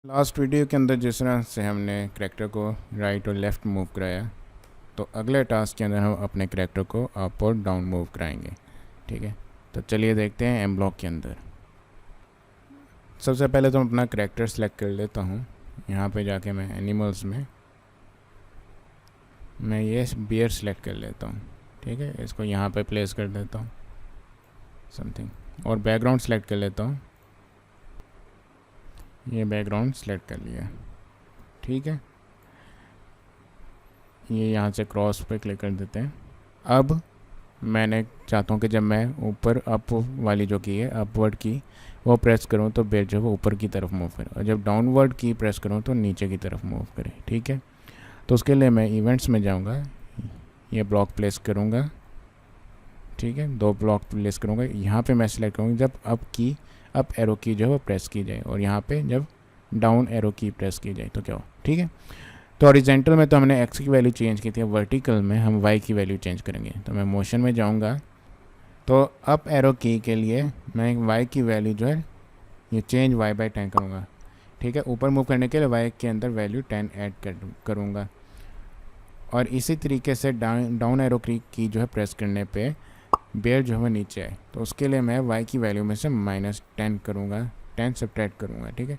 Last video के अंदर जिस तरह से हमने करैक्टर को राइट और लेफ़्ट मूव कराया, तो अगले टास्क के अंदर हम अपने करैक्टर को अप और डाउन मूव कराएंगे। ठीक है, तो चलिए देखते हैं एम ब्लॉक के अंदर। सबसे पहले तो मैं अपना करैक्टर सेलेक्ट कर लेता हूँ। यहाँ पे जाके मैं एनिमल्स में मैं ये बियर सेलेक्ट कर लेता हूँ। ठीक है, इसको यहाँ पे प्लेस कर देता हूँ समथिंग, और बैकग्राउंड सेलेक्ट कर लेता हूँ। ये बैकग्राउंड सेलेक्ट कर लिया। ठीक है, ये यहाँ से क्रॉस पे क्लिक कर देते हैं। अब मैंने चाहता हूँ कि जब मैं ऊपर अप वाली जो की है अपवर्ड की वो प्रेस करूँ तो बेल जो है वो ऊपर की तरफ मूव करे, और जब डाउनवर्ड की प्रेस करूँ तो नीचे की तरफ मूव करे। ठीक है, तो उसके लिए मैं इवेंट्स में जाऊँगा, ये ब्लॉक प्लेस करूँगा। ठीक है, 2 ब्लॉक प्लेस करूँगा। यहाँ पे मैं सेलेक्ट करूँगा जब अप एरो की जो है वो प्रेस की जाए, और यहाँ पे जब डाउन एरो की प्रेस की जाए तो क्या हो। ठीक है, तो हॉरिजॉन्टल में तो हमने एक्स की वैल्यू चेंज की थी, वर्टिकल में हम वाई की वैल्यू चेंज करेंगे। तो मैं मोशन में जाऊँगा, तो अप एरो की के लिए मैं वाई की वैल्यू जो है ये चेंज वाई बाई 10 करूँगा। ठीक है, ऊपर मूव करने के लिए वाई के अंदर वैल्यू 10 ऐड करूँगा, और इसी तरीके से डाउन एरो की जो है प्रेस करने पे बेयर जो है नीचे आए, तो उसके लिए मैं y की वैल्यू में से -10 करूँगा, 10 सब्ट्रैक्ट करूँगा। ठीक है,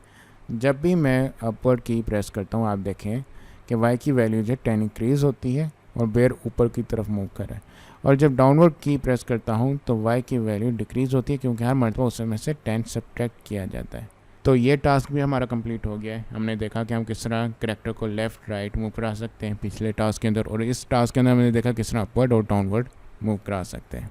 जब भी मैं अपवर्ड की प्रेस करता हूँ आप देखें कि y की वैल्यू जो 10 इंक्रीज़ होती है और बेयर ऊपर की तरफ मूव कर रहा है, और जब डाउनवर्ड की प्रेस करता हूँ तो y की वैल्यू डिक्रीज़ होती है, क्योंकि हर मरतबा उसमें से 10 सब्ट्रैक्ट किया जाता है। तो ये टास्क भी हमारा कंप्लीट हो गया है। हमने देखा कि हम किस तरह करैक्टर को लेफ़्ट राइट मूव करा सकते हैं पिछले टास्क के अंदर, और इस टास्क के अंदर हमने देखा किस तरह अपवर्ड और डाउनवर्ड मूव करा सकते हैं।